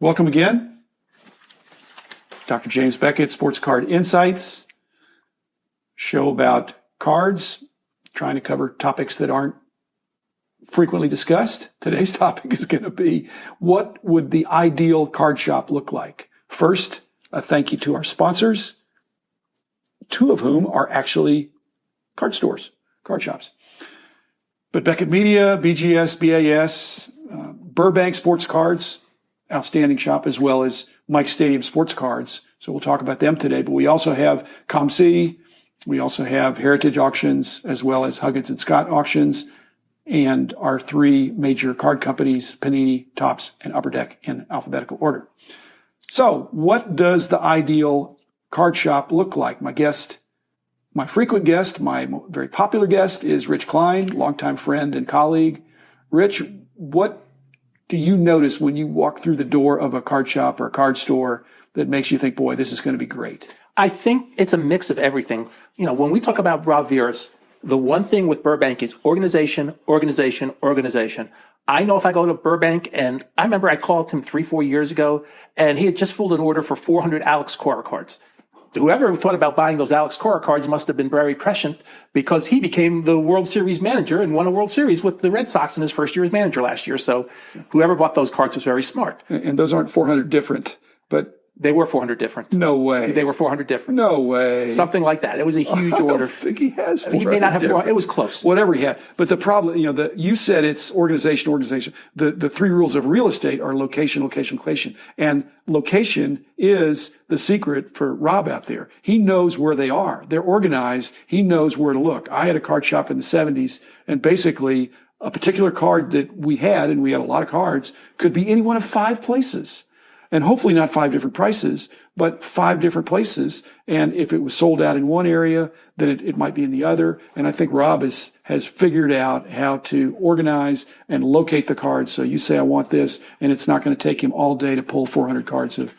Welcome again. Dr. James Beckett, Sports Card Insights, show about cards, trying to cover topics that aren't frequently discussed. Today's topic is going to be, what would the ideal card shop look like? First, a thank you to our sponsors, two of whom are actually card stores, card shops. But Beckett Media, BGS, BAS, Burbank Sports Cards, outstanding shop, as well as Mike Stadium Sports Cards. So we'll talk about them today. But we also have ComC, we also have Heritage Auctions, as well as Huggins and Scott Auctions, and our three major card companies, Panini, Topps, and Upper Deck, in alphabetical order. So what does the ideal card shop look like? My frequent guest, my very popular guest is Rich Klein, longtime friend and colleague. Rich, what do you notice when you walk through the door of a card shop or a card store that makes you think, boy, this is going to be great? I think it's a mix of everything. You know, when we talk about Rob Veras, the one thing with Burbank is organization, organization, organization. I know if I go to Burbank, and I remember I called him 3-4 years ago, and he had just filled an order for 400 Alex Cora cards. Whoever thought about buying those Alex Cora cards must have been very prescient, because he became the World Series manager and won a World Series with the Red Sox in his first year as manager last year. So whoever bought those cards was very smart. And those aren't 400 different, but... They were 400 different. No way. They were 400 different. No way. Something like that. It was a huge order. I don't think he has 400. He may not have 400. It was close. Whatever he had. But the problem, you said it's organization, organization. The three rules of real estate are location, location, location. And location is the secret for Rob out there. He knows where they are. They're organized. He knows where to look. I had a card shop in the 70s, and basically a particular card that we had, and we had a lot of cards, could be any one of 5 places. And hopefully not 5 different prices, but 5 different places. And if it was sold out in one area, then it might be in the other. And I think Rob has figured out how to organize and locate the cards. So you say, I want this, and it's not going to take him all day to pull 400 cards of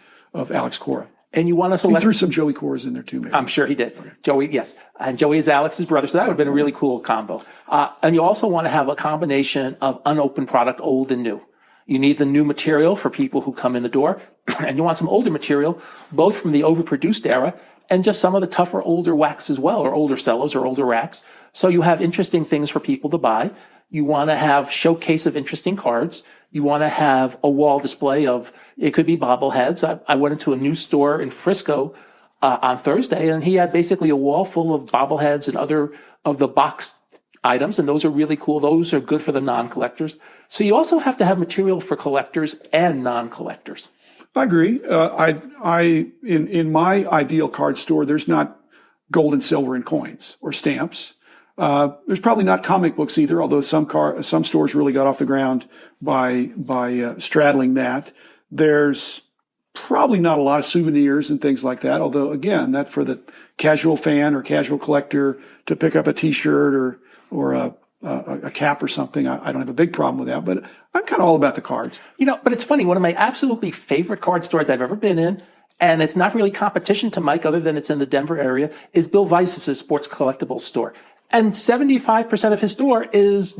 Alex Cora. And you want to select... He threw some Joey Coras in there too, maybe. I'm sure he did. Okay. Joey, yes. And Joey is Alex's brother, so that would have been a really cool combo. And you also want to have a combination of unopened product, old and new. You need the new material for people who come in the door, and you want some older material, both from the overproduced era and just some of the tougher older wax as well, or older cellos or older racks. So you have interesting things for people to buy. You want to have showcase of interesting cards. You want to have a wall display of, it could be bobbleheads. I went into a new store in Frisco on Thursday, and he had basically a wall full of bobbleheads and other of the boxed items, and those are really cool. Those are good for the non-collectors. So you also have to have material for collectors and non-collectors. I agree. In my ideal card store, there's not gold and silver and coins or stamps. There's probably not comic books either, although some stores really got off the ground by straddling that. There's probably not a lot of souvenirs and things like that, although again, that for the casual fan or casual collector to pick up a T-shirt or a cap or something, I don't have a big problem with that, but I'm kind of all about the cards. But it's funny, one of my absolutely favorite card stores I've ever been in, and it's not really competition to Mike other than it's in the Denver area, is Bill Weiss's sports collectibles store. And 75% of his store is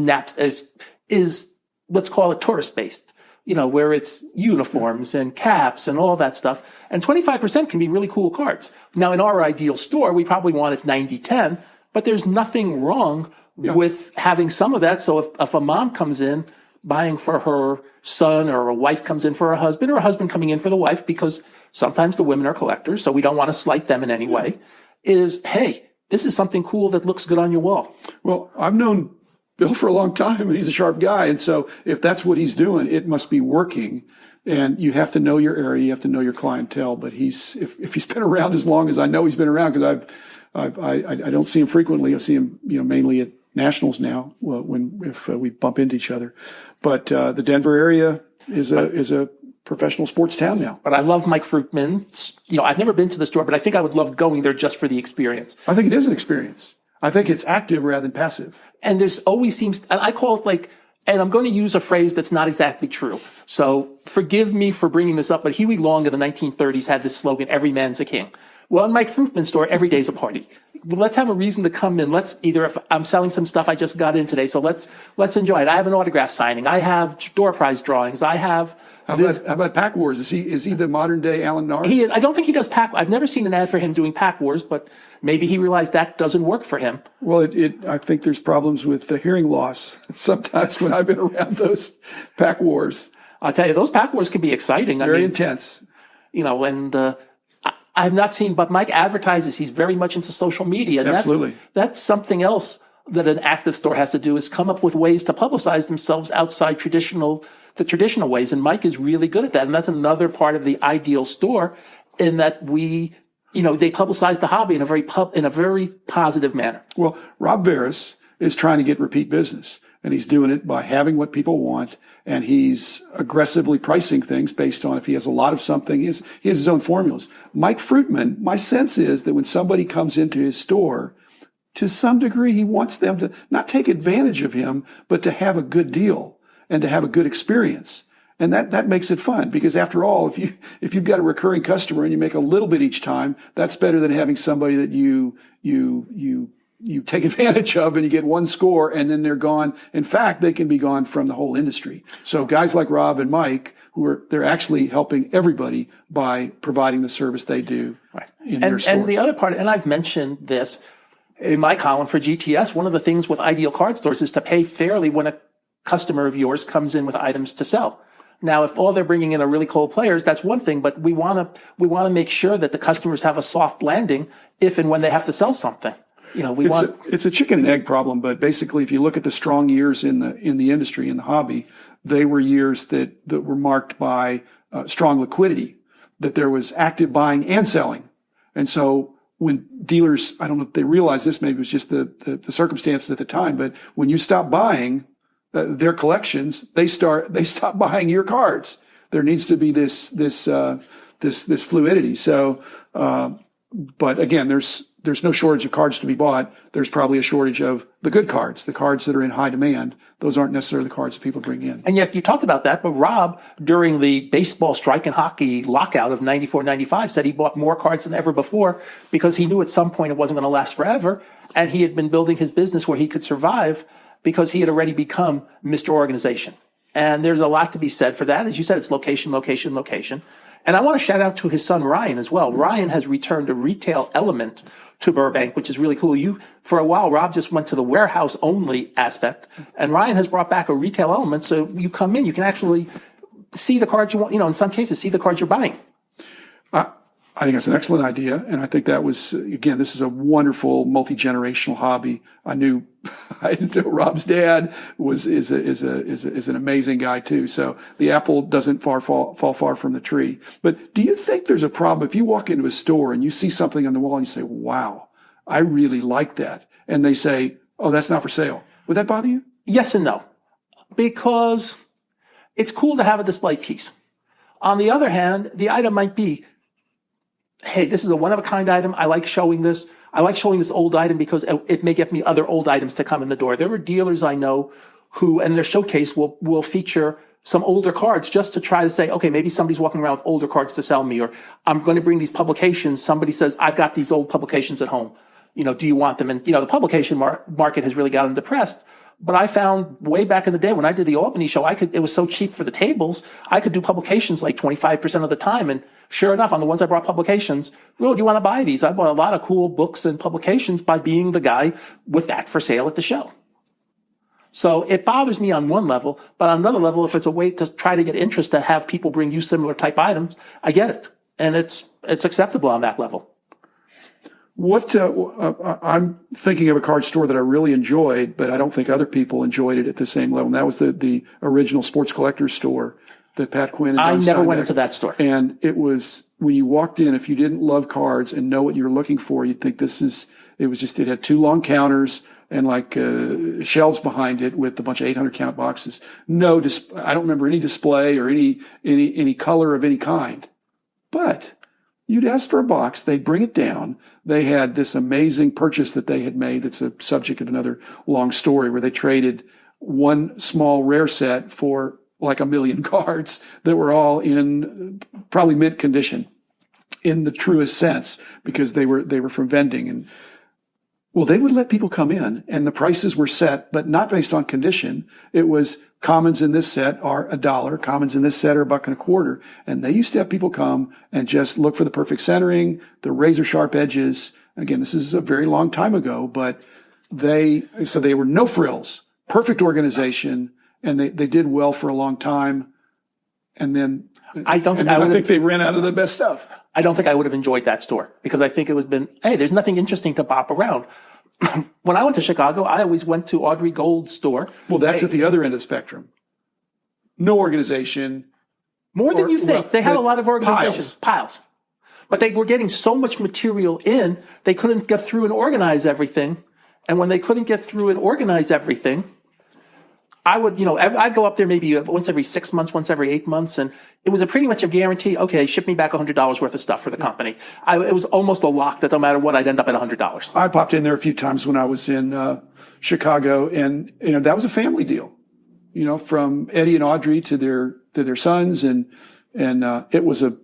let's call it tourist-based, where it's uniforms and caps and all that stuff. And 25% can be really cool cards. Now, in our ideal store, we probably want it 90-10, but there's nothing wrong with having some of that. So if a mom comes in buying for her son, or a wife comes in for her husband, or a husband coming in for the wife, because sometimes the women are collectors, so we don't want to slight them in any way, is, hey, this is something cool that looks good on your wall. Well, I've known Bill for a long time, and he's a sharp guy. And so if that's what he's doing, it must be working. And you have to know your area, you have to know your clientele. But if he's been around as long as I know he's been around, because I don't see him frequently. I see him, mainly at nationals now, if we bump into each other. But the Denver area is a professional sports town now. But I love Mike Fruitman. I've never been to the store, but I think I would love going there just for the experience. I think it is an experience. I think it's active rather than passive. And there's always seems, and I call it and I'm going to use a phrase that's not exactly true. So forgive me for bringing this up, but Huey Long in the 1930s had this slogan, every man's a king. Well, in Mike Fruitman's store, every day's a party. let's have a reason to come in. Let's either, if I'm selling some stuff I just got in today, so let's enjoy it. I have an autograph signing. I have door prize drawings. I have. How about Pack Wars? Is he the modern day Alan Nars? He is. I don't think he does Pack. I've never seen an ad for him doing Pack Wars, but maybe he realized that doesn't work for him. Well, I think there's problems with the hearing loss sometimes when I've been around those Pack Wars. I'll tell you, those Pack Wars can be exciting. Very intense. And I have not seen, but Mike advertises he's very much into social media. And Absolutely. That's something else that an active store has to do, is come up with ways to publicize themselves outside the traditional ways. And Mike is really good at that. And that's another part of the ideal store, in that they publicize the hobby in a very positive manner. Well, Rob Veras is trying to get repeat business, and he's doing it by having what people want, and he's aggressively pricing things based on if he has a lot of something. He has his own formulas. Mike Fruitman, my sense is that when somebody comes into his store, to some degree, he wants them to not take advantage of him, but to have a good deal and to have a good experience. And that makes it fun, because after all, if you've got a recurring customer and you make a little bit each time, that's better than having somebody that you take advantage of and you get one score and then they're gone. In fact, they can be gone from the whole industry. So guys like Rob and Mike, they're actually helping everybody by providing the service they do in their stores. And the other part, and I've mentioned this in my column for GTS, one of the things with ideal card stores is to pay fairly when a customer of yours comes in with items to sell. Now, if all they're bringing in are really cold players, that's one thing, but we want to make sure that the customers have a soft landing if and when they have to sell something. It's a chicken and egg problem, but basically, if you look at the strong years in the industry, in the hobby, they were years that were marked by strong liquidity, that there was active buying and selling. And so when dealers, I don't know if they realized this, maybe it was just the circumstances at the time, but when you stop buying their collections, they stop buying your cards. There needs to be this fluidity. So, but again, there's no shortage of cards to be bought. There's probably a shortage of the good cards, the cards that are in high demand. Those aren't necessarily the cards that people bring in. And yet you talked about that, but Rob, during the baseball strike and hockey lockout of 94-95, said he bought more cards than ever before because he knew at some point it wasn't going to last forever. And he had been building his business where he could survive because he had already become Mr. Organization. And there's a lot to be said for that. As you said, it's location, location, location. And I want to shout out to his son, Ryan, as well. Ryan has returned a retail element to Burbank, which is really cool. For a while, Rob just went to the warehouse only aspect, and Ryan has brought back a retail element. So you come in, you can actually see the cards you want, in some cases, see the cards you're buying. I think that's an excellent idea. And I think that was, again, this is a wonderful multi-generational hobby. I knew Rob's dad is an amazing guy too. So the apple doesn't fall far from the tree. But do you think there's a problem if you walk into a store and you see something on the wall and you say, wow, I really like that. And they say, oh, that's not for sale. Would that bother you? Yes and no, because it's cool to have a display piece. On the other hand, the item might be, hey, this is a one-of-a-kind item. I like showing this. I like showing this old item because it may get me other old items to come in the door. There are dealers I know who, in their showcase, will feature some older cards just to try to say, okay, maybe somebody's walking around with older cards to sell me, or I'm going to bring these publications. Somebody says, I've got these old publications at home. Do you want them? And, the publication market has really gotten depressed. But I found way back in the day when I did the Albany show, it was so cheap for the tables, I could do publications like 25% of the time. And sure enough, on the ones I brought publications, do you want to buy these? I bought a lot of cool books and publications by being the guy with that for sale at the show. So it bothers me on one level, but on another level, if it's a way to try to get interest to have people bring you similar type items, I get it. And it's acceptable on that level. I'm thinking of a card store that I really enjoyed, but I don't think other people enjoyed it at the same level. And that was the original sports collectors store that Pat Quinn and Don I never went Steinbeck. into that store. And it was, when you walked in, if you didn't love cards and know what you were looking for, you'd think it had two long counters and shelves behind it with a bunch of 800 count boxes. I don't remember any display or any color of any kind. But you'd ask for a box, they'd bring it down. They had this amazing purchase that they had made that's a subject of another long story, where they traded one small rare set for like 1 million cards that were all in probably mint condition in the truest sense, because they were from vending. And Well, they would let people come in and the prices were set, but not based on condition. It was commons in this set are $1, commons in this set are $1.25. And they used to have people come and just look for the perfect centering, the razor sharp edges. Again, this is a very long time ago, but they were no frills, perfect organization, and they did well for a long time. And then I think they ran out of the best stuff. I don't think I would have enjoyed that store because I think it would have been, hey, there's nothing interesting to bop around. When I went to Chicago, I always went to Audrey Gold's store. Well, that's at the other end of the spectrum. No organization. More than you think. Well, they had a lot of organizations. Piles. But they were getting so much material in, they couldn't get through and organize everything. And when they couldn't get through and organize everything, I'd go up there maybe once every 6 months, once every 8 months, and it was pretty much a guarantee. Okay, ship me back $100 worth of stuff for the company. It was almost a lock that no matter what, I'd end up at $100. I popped in there a few times when I was in Chicago, and that was a family deal. From Eddie and Audrey to their sons, and it was a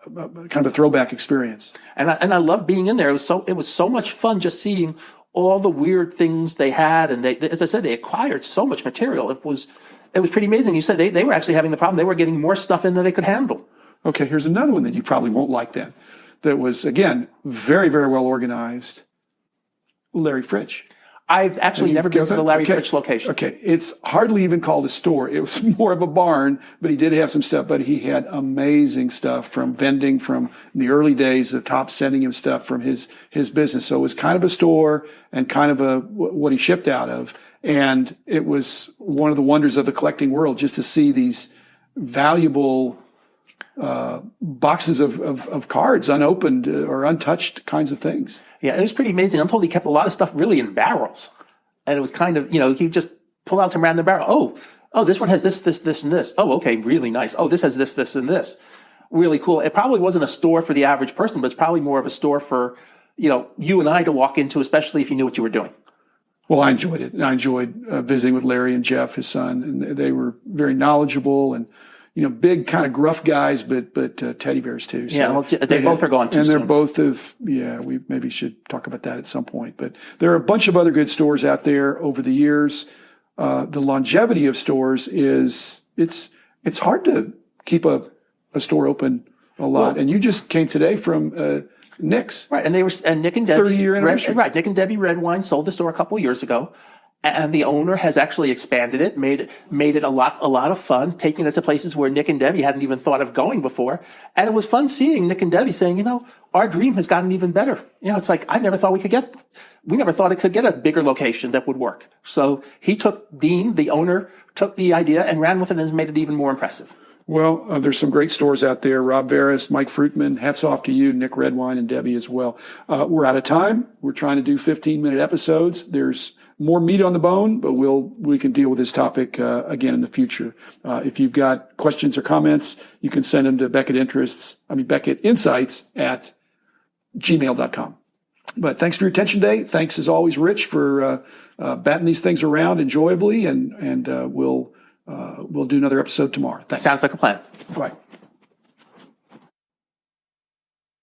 kind of a throwback experience. And I loved being in there. It was so much fun just seeing all the weird things they had, and they, as I said, they acquired so much material. It was pretty amazing. You said they were actually having the problem. They were getting more stuff in than they could handle. Okay, here's another one that you probably won't like then. That was, again, very, very well organized. Larry Fritsch. I've actually never been to the Larry Fritsch location. Okay, it's hardly even called a store. It was more of a barn, but he did have some stuff. But he had amazing stuff from vending from the early days of Top sending him stuff from his business. So it was kind of a store and kind of what he shipped out of. And it was one of the wonders of the collecting world just to see these valuable boxes of cards, unopened or untouched kinds of things. Yeah, it was pretty amazing. I'm told he kept a lot of stuff really in barrels. And it was kind of, he'd just pull out some random barrel. Oh, this one has this, and this. Oh, okay, really nice. Oh, this has this, and this. Really cool. It probably wasn't a store for the average person, but it's probably more of a store for, you and I to walk into, especially if you knew what you were doing. Well, I enjoyed it. I enjoyed visiting with Larry and Jeff, his son, and they were very knowledgeable and, big kind of gruff guys, but teddy bears too. So yeah, well, they both are gone too soon. And they're both we maybe should talk about that at some point. But there are a bunch of other good stores out there over the years. The longevity of stores it's hard to keep a store open a lot. Well, and you just came today from Nick's. Right, and Nick and Debbie 30-year anniversary. Right, Nick and Debbie Red Wine sold the store a couple of years ago. And the owner has actually expanded it, made it a lot of fun, taking it to places where Nick and Debbie hadn't even thought of going before. And it was fun seeing Nick and Debbie saying, our dream has gotten even better. It's like, we never thought it could get a bigger location that would work. So Dean, the owner, took the idea and ran with it and has made it even more impressive. Well, there's some great stores out there. Rob Veras, Mike Fruitman, hats off to you, Nick Redwine, and Debbie as well. We're out of time. We're trying to do 15-minute episodes. There's more meat on the bone, but we can deal with this topic again in the future. If you've got questions or comments, you can send them to BeckettInsights@gmail.com. But thanks for your attention today. Thanks as always, Rich, for batting these things around enjoyably, and we'll do another episode tomorrow. Thanks. Sounds like a plan. Bye.